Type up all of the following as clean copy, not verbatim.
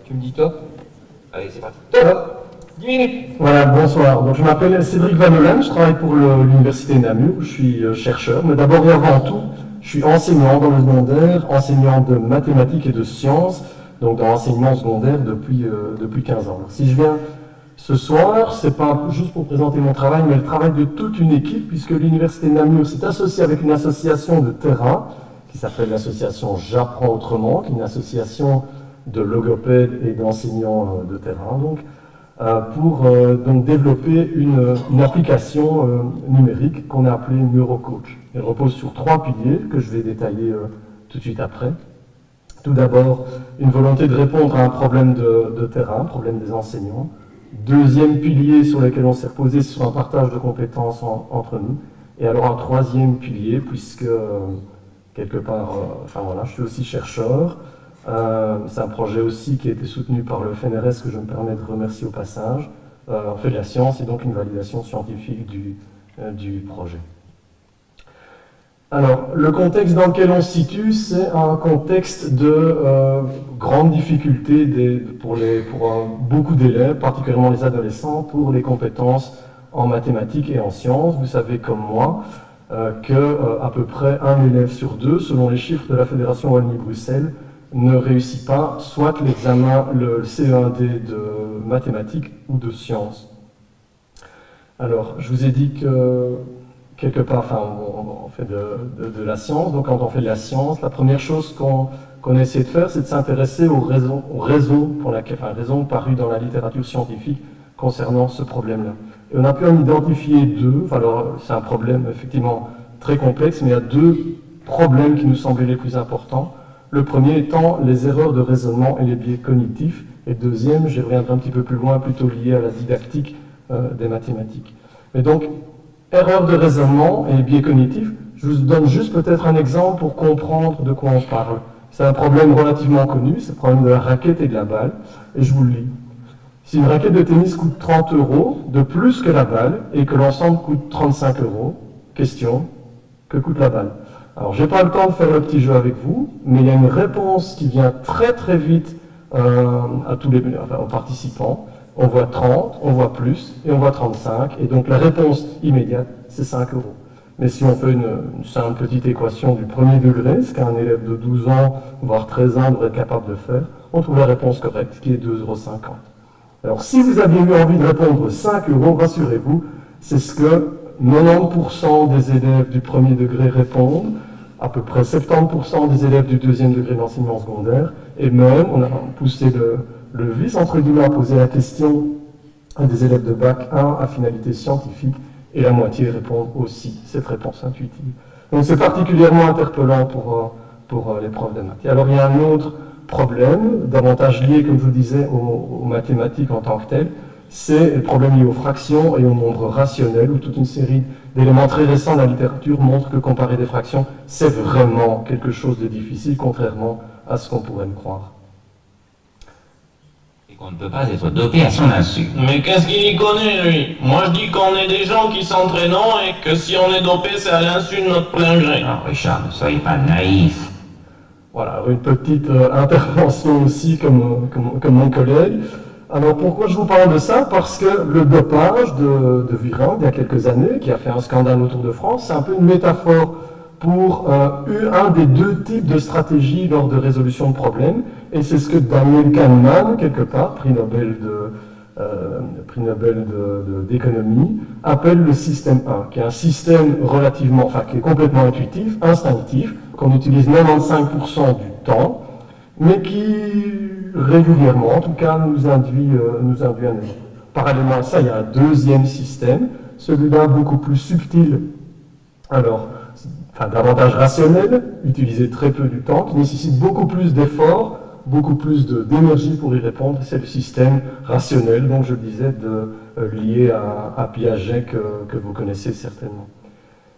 Tu me dis top? Allez, c'est parti. Top! 10 minutes! Voilà, bonsoir. Donc, je m'appelle Cédric Vanolan, je travaille pour l'Université Namur, je suis chercheur, mais d'abord et avant tout, je suis enseignant dans le secondaire, enseignant de mathématiques et de sciences, donc dans l'enseignement secondaire depuis 15 ans. Alors, si je viens ce soir, c'est pas juste pour présenter mon travail, mais le travail de toute une équipe, puisque l'Université Namur s'est associée avec une association de terrain, qui s'appelle l'association J'apprends autrement, qui est une association de logopèdes et d'enseignants de terrain, pour donc développer une application numérique qu'on a appelée NeuroCoach. Elle repose sur 3 piliers que je vais détailler tout de suite après. Tout d'abord, une volonté de répondre à un problème de terrain, un problème des enseignants. Deuxième pilier sur lequel on s'est reposé, c'est sur un partage de compétences entre nous. Et alors un troisième pilier, puisque quelque part, enfin voilà, je suis aussi chercheur. C'est un projet aussi qui a été soutenu par le FNRS que je me permets de remercier au passage. On fait de la science et donc une validation scientifique du projet. Alors, le contexte dans lequel on se situe, c'est un contexte de grande difficulté pour beaucoup d'élèves, particulièrement les adolescents, pour les compétences en mathématiques et en sciences. Vous savez comme moi qu'à peu près un élève sur 2, selon les chiffres de la Fédération Wallonie-Bruxelles, ne réussit pas soit l'examen, le CE1D de mathématiques ou de sciences. Alors, je vous ai dit que quelque part, enfin, on fait de la science, donc quand on fait de la science, la première chose qu'on essaie de faire, c'est de s'intéresser aux raisons parues dans la littérature scientifique concernant ce problème-là. Et on a pu en identifier 2, alors c'est un problème effectivement très complexe, mais il y a 2 problèmes qui nous semblaient les plus importants. Le premier étant les erreurs de raisonnement et les biais cognitifs, et le deuxième, j'y reviendrai un petit peu plus loin, plutôt lié à la didactique des mathématiques. Mais donc, erreurs de raisonnement et biais cognitifs, je vous donne juste peut-être un exemple pour comprendre de quoi on parle. C'est un problème relativement connu, c'est le problème de la raquette et de la balle, et je vous le lis. Si une raquette de tennis coûte 30 € de plus que la balle, et que l'ensemble coûte 35 €, question, que coûte la balle? Alors, je n'ai pas le temps de faire le petit jeu avec vous, mais il y a une réponse qui vient très très vite aux participants. On voit 30, on voit plus, et on voit 35, et donc la réponse immédiate, c'est 5 €. Mais si on fait une simple petite équation du premier degré, ce qu'un élève de 12 ans, voire 13 ans devrait être capable de faire, on trouve la réponse correcte, qui est 2,50 €. Alors, si vous aviez eu envie de répondre 5 €, rassurez-vous, c'est ce que 90% des élèves du premier degré répondent, à peu près 70% des élèves du deuxième degré d'enseignement secondaire, et même, on a poussé le vice, entre guillemets, à poser la question à des élèves de bac 1 à finalité scientifique, et la moitié répondent aussi cette réponse intuitive. Donc c'est particulièrement interpellant pour les profs de maths. Et alors il y a un autre problème, davantage lié, comme je vous disais, aux mathématiques en tant que telles, c'est le problème lié aux fractions et au nombre rationnel, où toute une série d'éléments très récents de la littérature montrent que comparer des fractions, c'est vraiment quelque chose de difficile, contrairement à ce qu'on pourrait me croire. Et qu'on ne peut pas être dopé à son insu. Mais qu'est-ce qu'il y connaît, lui? Moi, je dis qu'on est des gens qui s'entraînent et que si on est dopé, c'est à l'insu de notre plein gré. Non, Richard, ne soyez pas naïf. Voilà, une petite intervention aussi, comme mon collègue. Alors pourquoi je vous parle de ça? Parce que le dopage de Virenque, il y a quelques années, qui a fait un scandale autour de France, c'est un peu une métaphore pour un des 2 types de stratégies lors de résolution de problèmes, et c'est ce que Daniel Kahneman, quelque part, prix Nobel d'économie, appelle le système 1, qui est un système qui est complètement intuitif, instinctif, qu'on utilise 95% du temps, mais qui régulièrement, en tout cas, nous induit un erreur. Parallèlement à ça, il y a un deuxième système, celui-là beaucoup plus subtil, davantage rationnel, utilisé très peu du temps, qui nécessite beaucoup plus d'efforts, beaucoup plus d'énergie pour y répondre. C'est le système rationnel, donc je le disais, lié à Piaget, que vous connaissez certainement.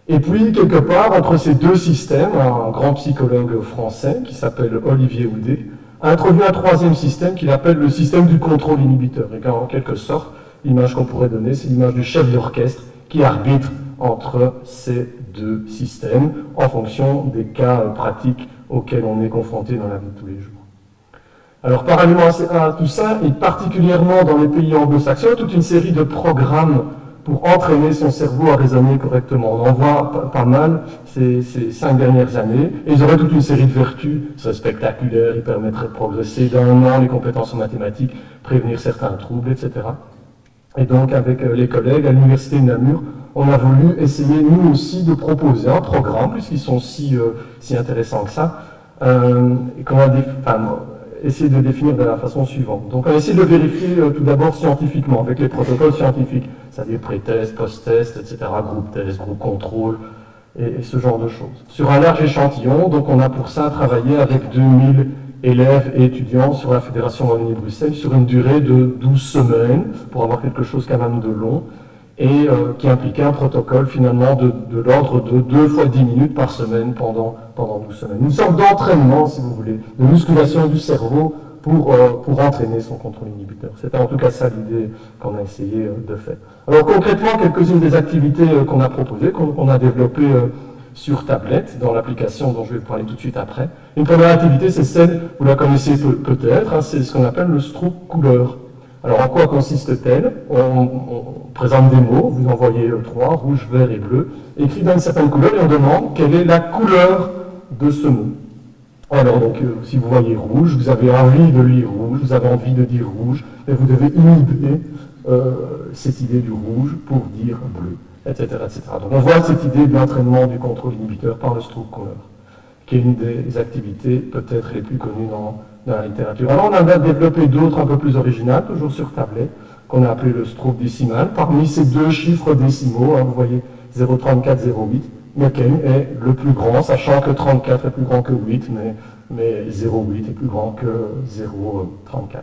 Et puis, quelque part, entre ces 2 systèmes, un grand psychologue français qui s'appelle Olivier Houdet a introduit un 3e système qu'il appelle le système du contrôle inhibiteur. Et en quelque sorte, l'image qu'on pourrait donner, c'est l'image du chef d'orchestre qui arbitre entre ces 2 systèmes en fonction des cas pratiques auxquels on est confronté dans la vie de tous les jours. Alors, parallèlement à tout ça, et particulièrement dans les pays anglo-saxons, toute une série de programmes pour entraîner son cerveau à raisonner correctement. On en voit pas mal ces 5 dernières années, et ils auraient toute une série de vertus. Ce serait spectaculaire, ils permettraient de progresser d'un an les compétences en mathématiques, prévenir certains troubles, etc. Et donc, avec les collègues à l'Université de Namur, on a voulu essayer, nous aussi, de proposer un programme, puisqu'ils sont si intéressants que ça, et qu'on a essayer de définir de la façon suivante. Donc on a essayé de le vérifier tout d'abord scientifiquement, avec les protocoles scientifiques, c'est-à-dire pré-test, post-test, etc., groupe test, groupe contrôle, et ce genre de choses. Sur un large échantillon, donc on a pour ça travaillé avec 2000 élèves et étudiants sur la Fédération Wallonie-Bruxelles, sur une durée de 12 semaines, pour avoir quelque chose quand même de long, et qui impliquait un protocole finalement de l'ordre de 2 fois 10 minutes par semaine pendant 12 semaines. Une sorte d'entraînement, si vous voulez, de musculation du cerveau pour entraîner son contrôle inhibiteur. C'était en tout cas ça l'idée qu'on a essayé de faire. Alors concrètement, quelques-unes des activités qu'on a proposées, qu'on a développées sur tablette, dans l'application dont je vais vous parler tout de suite après. Une première activité, c'est celle, vous la connaissez peut-être, hein, c'est ce qu'on appelle le stroke couleur. Alors, en quoi consiste-t-elle? On présente des mots, vous en voyez 3, rouge, vert et bleu, écrits dans une certaine couleur, et on demande quelle est la couleur de ce mot. Alors, donc, si vous voyez rouge, vous avez envie de lire rouge, vous avez envie de dire rouge, et vous devez inhiber cette idée du rouge pour dire bleu, etc., etc. Donc, on voit cette idée de l'entraînement du contrôle inhibiteur par le stroke couleur, qui est une des activités peut-être les plus connues dans la littérature. Alors on a développé d'autres un peu plus originales, toujours sur tablette, qu'on a appelé le stroke décimal. Parmi ces 2 chiffres décimaux, hein, vous voyez 0,34, 0,8, lequel est le plus grand, sachant que 34 est plus grand que 8, mais 0,8 est plus grand que 0,34.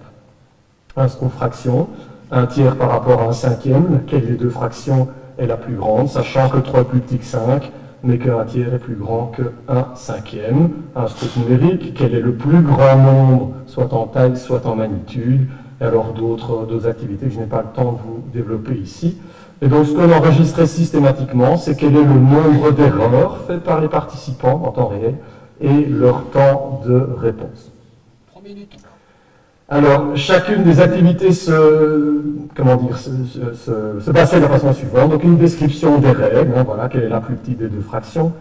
Un stroke fraction, un tiers par rapport à un cinquième, laquelle des 2 fractions est la plus grande, sachant que 3 est plus petit que 5, mais qu'un tiers est plus grand que 1/5. Un stroke numérique, quel est le plus grand nombre, soit en taille, soit en magnitude, et alors d'autres activités que je n'ai pas le temps de vous développer ici. Et donc ce qu'on enregistrait systématiquement, c'est quel est le nombre d'erreurs faites par les participants en temps réel et leur temps de réponse. 3 minutes. Alors, chacune des activités se passait de la façon suivante. Donc, une description des règles, hein, voilà, quelle est la plus petite des 2 fractions,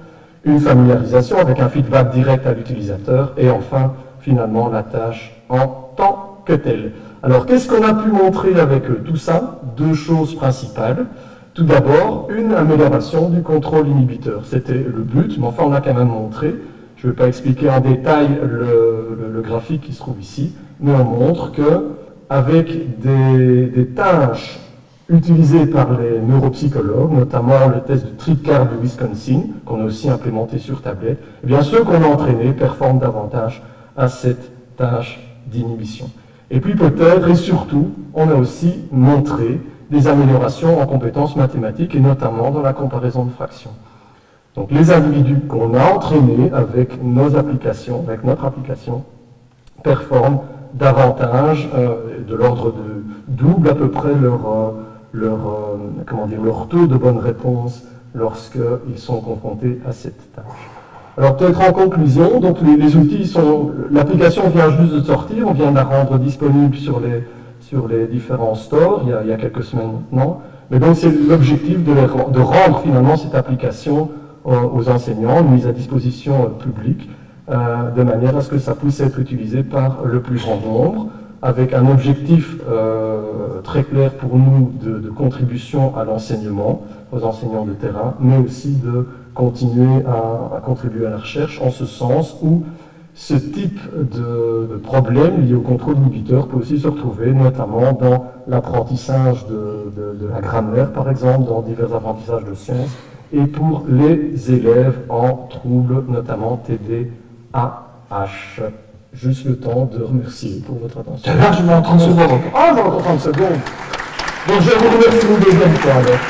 une familiarisation avec un feedback direct à l'utilisateur, et enfin, finalement, la tâche en tant que telle. Alors, qu'est-ce qu'on a pu montrer avec tout ça? 2 choses principales. Tout d'abord, une amélioration du contrôle inhibiteur. C'était le but, mais enfin, on l'a quand même montré. Je ne vais pas expliquer en détail le graphique qui se trouve ici, mais on montre que avec des tâches utilisées par les neuropsychologues, notamment le test de Tricard du Wisconsin, qu'on a aussi implémenté sur tablette, eh bien ceux qu'on a entraînés performent davantage à cette tâche d'inhibition. Et puis peut-être et surtout, on a aussi montré des améliorations en compétences mathématiques et notamment dans la comparaison de fractions. Donc les individus qu'on a entraînés avec notre application, performent davantage, de l'ordre de double à peu près leur taux de bonne réponse lorsqu'ils sont confrontés à cette tâche. Alors peut-être en conclusion, donc les outils l'application vient juste de sortir, on vient de la rendre disponible sur les différents stores il y a quelques semaines maintenant, mais donc c'est l'objectif de rendre finalement cette application aux enseignants, une mise à disposition publique, de manière à ce que ça puisse être utilisé par le plus grand nombre, avec un objectif très clair pour nous de contribution à l'enseignement, aux enseignants de terrain, mais aussi de continuer à contribuer à la recherche, en ce sens où ce type de problème lié au contrôle inhibiteur peut aussi se retrouver notamment dans l'apprentissage de la grammaire, par exemple, dans divers apprentissages de sciences, et pour les élèves en troubles, notamment TDAH. Juste le temps de remercier pour votre attention. Largement 30 secondes. Ah, j'ai encore 30 secondes. Donc je vous remercie une deuxième fois alors.